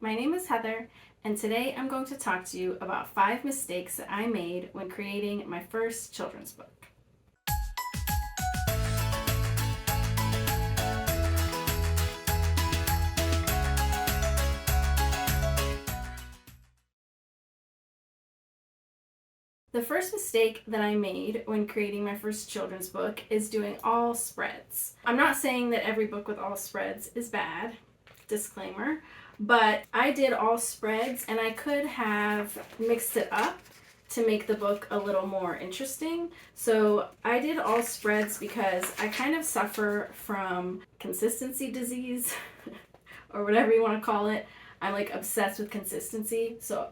my name is Heather, and today I'm going to talk to you about 5 mistakes that I made when creating my first children's book. The first mistake that I made when creating my first children's book is doing all spreads. I'm not saying that every book with all spreads is bad, disclaimer, but I did all spreads and I could have mixed it up to make the book a little more interesting. So I did all spreads because I kind of suffer from consistency disease or whatever you want to call it. I'm like obsessed with consistency. So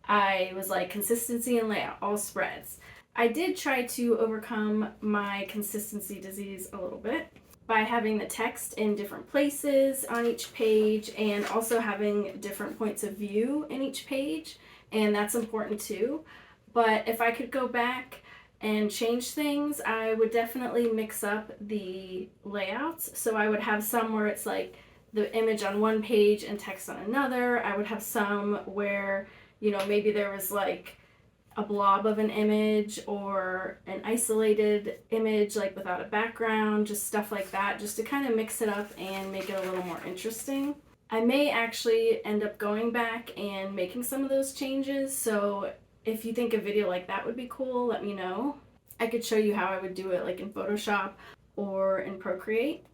I was like, consistency and layout, all spreads. I did try to overcome my consistency disease a little bit by having the text in different places on each page and also having different points of view in each page, and that's important too. But if I could go back and change things, I would definitely mix up the layouts. So I would have some where it's like the image on one page and text on another. I would have some where maybe there was like a blob of an image or an isolated image like without a background, just stuff like that, just to kind of mix it up and make it a little more interesting. I may actually end up going back and making some of those changes, so if you think a video like that would be cool, let me know. I could show you how I would do it like in Photoshop or in Procreate.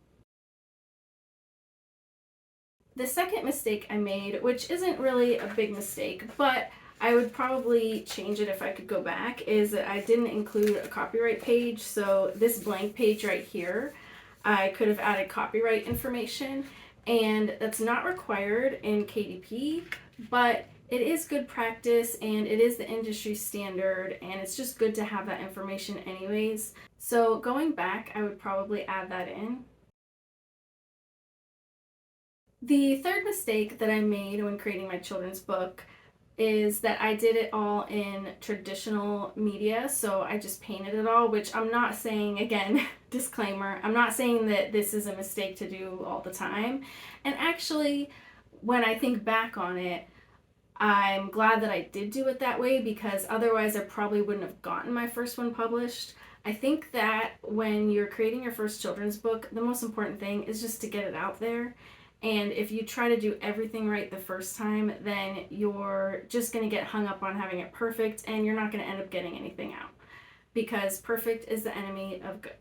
The second mistake I made, which isn't really a big mistake, but I would probably change it if I could go back, is that I didn't include a copyright page. So this blank page right here, I could have added copyright information, and that's not required in KDP, but it is good practice and it is the industry standard, and it's just good to have that information anyways. So going back, I would probably add that in. The third mistake that I made when creating my children's book is that I did it all in traditional media. So I just painted it all, which I'm not saying, again, disclaimer, I'm not saying that this is a mistake to do all the time. And actually, when I think back on it, I'm glad that I did do it that way, because otherwise I probably wouldn't have gotten my first one published. I think that when you're creating your first children's book, the most important thing is just to get it out there. And if you try to do everything right the first time, then you're just going to get hung up on having it perfect, and you're not going to end up getting anything out, because perfect is the enemy of good.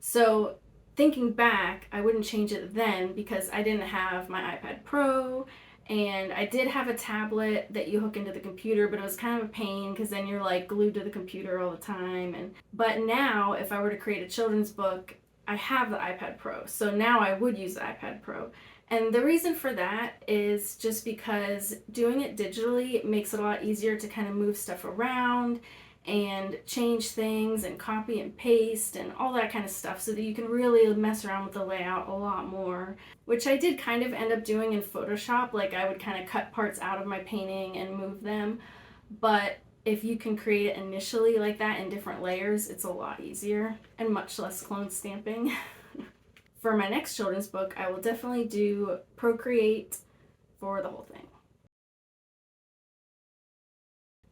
So thinking back, I wouldn't change it then, because I didn't have my iPad Pro, and I did have a tablet that you hook into the computer, but it was kind of a pain because then you're like glued to the computer all the time. But now, if I were to create a children's book, I have the iPad Pro, so now I would use the iPad Pro. And the reason for that is just because doing it digitally makes it a lot easier to kind of move stuff around and change things and copy and paste and all that kind of stuff, so that you can really mess around with the layout a lot more, which I did kind of end up doing in Photoshop. Like I would kind of cut parts out of my painting and move them, but if you can create it initially like that in different layers, it's a lot easier and much less clone stamping. For my next children's book, I will definitely do Procreate for the whole thing.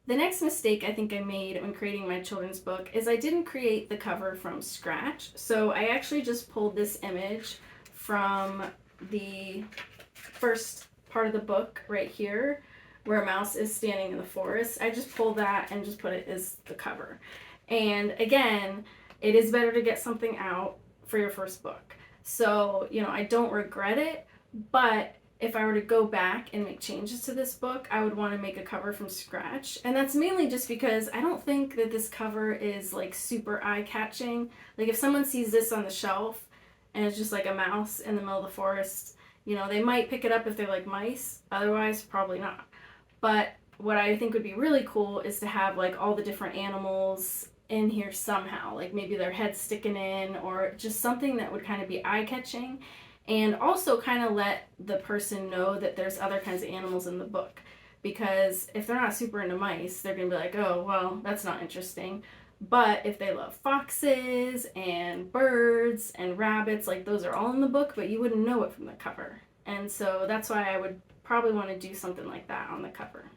The next mistake I think I made when creating my children's book is I didn't create the cover from scratch. So I actually just pulled this image from the first part of the book right here, where a mouse is standing in the forest. I just pulled that and just put it as the cover. And again, it is better to get something out for your first book. So, I don't regret it, but if I were to go back and make changes to this book, I would want to make a cover from scratch. And that's mainly just because I don't think that this cover is like super eye-catching. Like if someone sees this on the shelf and it's just like a mouse in the middle of the forest, they might pick it up if they like mice. Otherwise, probably not. But what I think would be really cool is to have like all the different animals in here somehow, like maybe their head sticking in, or just something that would kind of be eye-catching, and also kind of let the person know that there's other kinds of animals in the book. Because if they're not super into mice, they're gonna be like, oh, well, that's not interesting. But if they love foxes and birds and rabbits, like those are all in the book, but you wouldn't know it from the cover. And so that's why I would probably want to do something like that on the cover.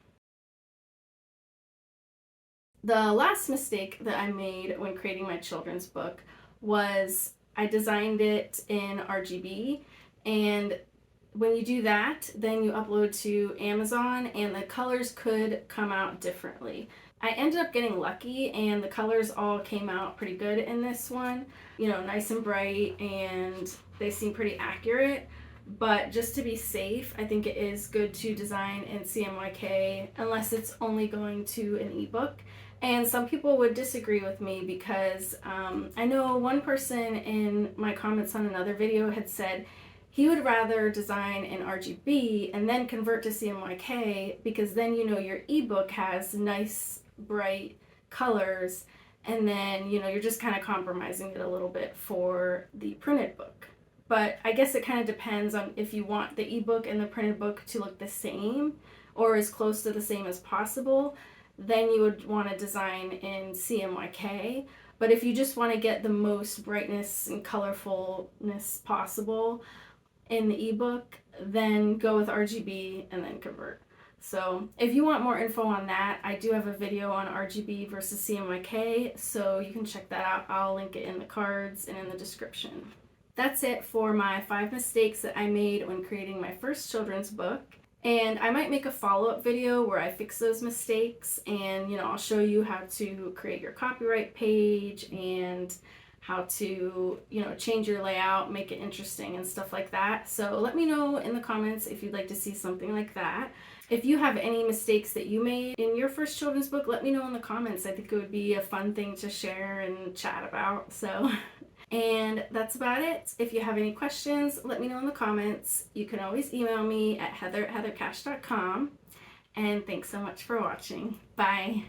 The last mistake that I made when creating my children's book was I designed it in RGB, and when you do that, then you upload to Amazon and the colors could come out differently. I ended up getting lucky and the colors all came out pretty good in this one. You know, nice and bright, and they seem pretty accurate. But just to be safe, I think it is good to design in CMYK unless it's only going to an ebook. And some people would disagree with me because I know one person in my comments on another video had said he would rather design in RGB and then convert to CMYK because then you know your ebook has nice bright colors, and then you know you're just kind of compromising it a little bit for the printed book. But I guess it kind of depends on if you want the ebook and the printed book to look the same or as close to the same as possible, then you would want to design in CMYK. But if you just want to get the most brightness and colorfulness possible in the ebook, then go with RGB and then convert. So if you want more info on that, I do have a video on RGB versus CMYK, so you can check that out. I'll link it in the cards and in the description. That's it for my 5 mistakes that I made when creating my first children's book. And I might make a follow-up video where I fix those mistakes, and I'll show you how to create your copyright page and how to change your layout, make it interesting and stuff like that. So let me know in the comments if you'd like to see something like that. If you have any mistakes that you made in your first children's book, let me know in the comments. I think it would be a fun thing to share and chat about. So and that's about it. If you have any questions, let me know in the comments. You can always email me at heather@heathercash.com. And thanks so much for watching. Bye.